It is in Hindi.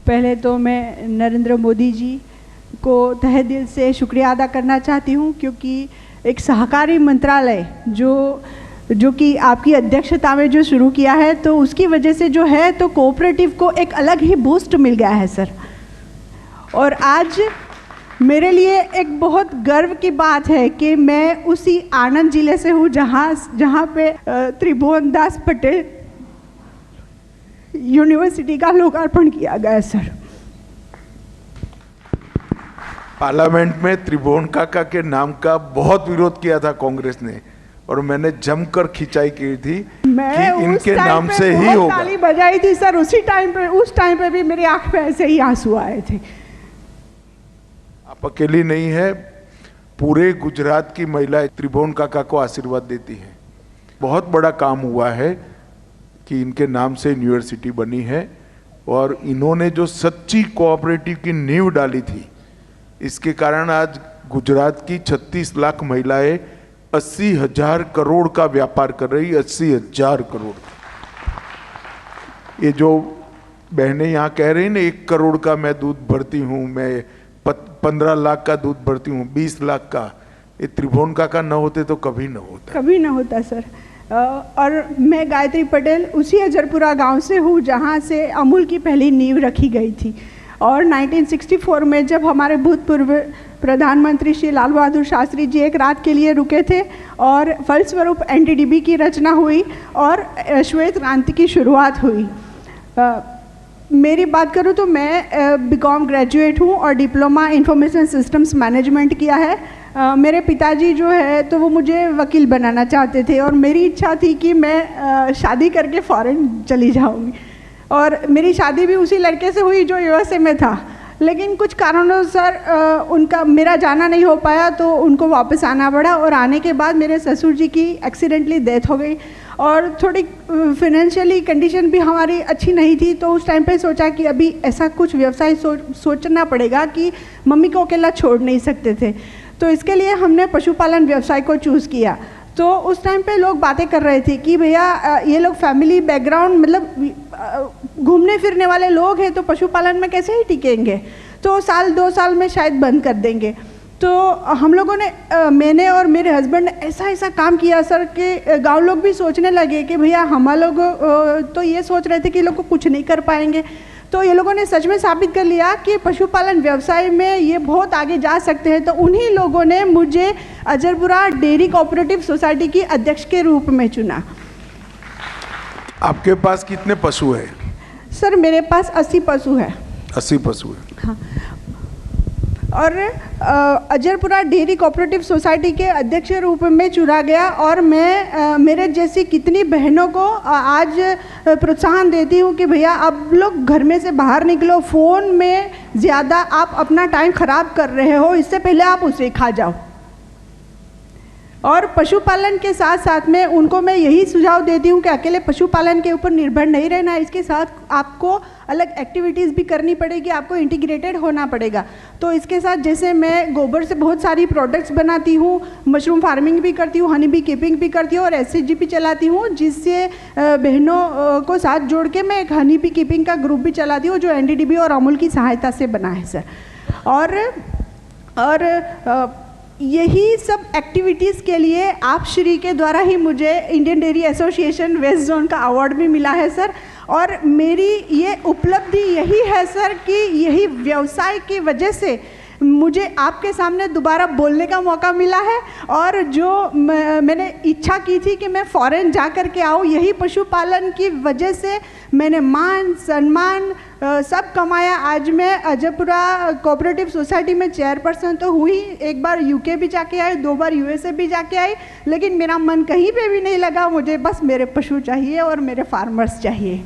पहले तो मैं नरेंद्र मोदी जी को तहे दिल से शुक्रिया अदा करना चाहती हूँ, क्योंकि एक सहकारी मंत्रालय जो कि आपकी अध्यक्षता में जो शुरू किया है, तो उसकी वजह से जो है तो कोऑपरेटिव को एक अलग ही बूस्ट मिल गया है सर। और आज मेरे लिए एक बहुत गर्व की बात है कि मैं उसी आनंद जिले से हूँ जहाँ पे त्रिभुवन दास पटेल यूनिवर्सिटी का लोकार्पण किया गया सर। पार्लियामेंट में त्रिभुवन काका के नाम का बहुत विरोध किया था कांग्रेस ने, और मैंने जमकर खिंचाई की थी कि इनके नाम से ही होगा। ताली बजाई थी सर उस टाइम पे भी मेरी आंख में ऐसे ही आंसू आए थे। आप अकेली नहीं है, पूरे गुजरात की महिलाएं त्रिभुवन काका को आशीर्वाद देती हैं। बहुत बड़ा काम हुआ है कि इनके नाम से यूनिवर्सिटी बनी है, और इन्होंने जो सच्ची कोऑपरेटिव की नींव डाली थी, इसके कारण आज गुजरात की 36 लाख महिलाएं 80,000 करोड़ का व्यापार कर रही। 80,000 करोड़। ये जो बहनें यहाँ कह रही ना 1 करोड़ का मैं दूध भरती हूँ, मैं 15 लाख का दूध भरती हूँ, 20 लाख का, ये त्रिभुवन काका न होते तो कभी न होता सर। और मैं गायत्री पटेल उसी अजरपुरा गांव से हूँ जहाँ से अमूल की पहली नींव रखी गई थी। और 1964 में जब हमारे भूतपूर्व प्रधानमंत्री श्री लाल बहादुर शास्त्री जी एक रात के लिए रुके थे, और फलस्वरूप एनडीडीबी की रचना हुई और श्वेत क्रांति की शुरुआत हुई। मेरी बात करूँ तो मैं बीकॉम ग्रेजुएट हूँ और डिप्लोमा इंफॉर्मेशन सिस्टम्स मैनेजमेंट किया है। मेरे पिताजी जो है तो वो मुझे वकील बनाना चाहते थे, और मेरी इच्छा थी कि मैं शादी करके फॉरेन चली जाऊँगी, और मेरी शादी भी उसी लड़के से हुई जो यूएसए में था। लेकिन कुछ कारणों सर मेरा जाना नहीं हो पाया, तो उनको वापस आना पड़ा, और आने के बाद मेरे ससुर जी की एक्सीडेंटली डेथ हो गई, और थोड़ी फिनेंशियली कंडीशन भी हमारी अच्छी नहीं थी। तो उस टाइम पे सोचा कि अभी ऐसा कुछ व्यवसाय सोचना पड़ेगा कि मम्मी को अकेला छोड़ नहीं सकते थे, तो इसके लिए हमने पशुपालन व्यवसाय को चूज़ किया। तो उस टाइम पे लोग बातें कर रहे थे कि भैया ये लोग फैमिली बैकग्राउंड मतलब घूमने फिरने वाले लोग हैं, तो पशुपालन में कैसे ही टिकेंगे, तो साल 2 साल में शायद बंद कर देंगे। तो हम लोगों ने मैंने और मेरे हस्बैंड ने ऐसा काम किया सर कि गांव लोग भी सोचने लगे कि भैया हम लोग तो ये सोच रहे थे कि लोग कुछ नहीं कर पाएंगे, तो ये लोगों ने सच में साबित कर लिया कि पशुपालन व्यवसाय में ये बहुत आगे जा सकते हैं। तो उन्हीं लोगों ने मुझे अजरपुरा डेयरी कोऑपरेटिव सोसाइटी की अध्यक्ष के रूप में चुना। आपके पास कितने पशु है? सर मेरे पास 80 पशु है। 80 पशु है। हाँ। और अजरपुरा डेयरी कोऑपरेटिव सोसाइटी के अध्यक्ष रूप में चुना गया, और मैं मेरे जैसी कितनी बहनों को आज प्रोत्साहन देती हूँ कि भैया आप लोग घर में से बाहर निकलो, फ़ोन में ज़्यादा आप अपना टाइम ख़राब कर रहे हो, इससे पहले आप उसे खा जाओ। और पशुपालन के साथ साथ में उनको मैं यही सुझाव देती हूँ कि अकेले पशुपालन के ऊपर निर्भर नहीं रहना, इसके साथ आपको अलग एक्टिविटीज़ भी करनी पड़ेगी, आपको इंटीग्रेटेड होना पड़ेगा। तो इसके साथ जैसे मैं गोबर से बहुत सारी प्रोडक्ट्स बनाती हूँ, मशरूम फार्मिंग भी करती हूँ, हनी बी कीपिंग भी करती हूँ, और एसएचजी भी चलाती हूँ, जिससे बहनों को साथ जोड़ के मैं एक हनी बी कीपिंग का ग्रुप भी चलाती हूँ जो एनडीडीबी और अमूल की सहायता से बना है सर। और यही सब एक्टिविटीज़ के लिए आप श्री के द्वारा ही मुझे Indian dairy association west zone का अवार्ड भी मिला है सर। और मेरी ये उपलब्धि यही है सर कि यही व्यवसाय की वजह से मुझे आपके सामने दोबारा बोलने का मौका मिला है, और जो मैंने इच्छा की थी कि मैं फ़ॉरेन जा कर के आऊँ, यही पशुपालन की वजह से मैंने मान सम्मान सब कमाया। आज मैं अजरपुरा कोऑपरेटिव सोसाइटी में चेयरपर्सन तो हुई, एक बार यूके भी जाके आई, 2 बार यूएसए भी जाके आई, लेकिन मेरा मन कहीं पे भी नहीं लगा। मुझे बस मेरे पशु चाहिए और मेरे फार्मर्स चाहिए।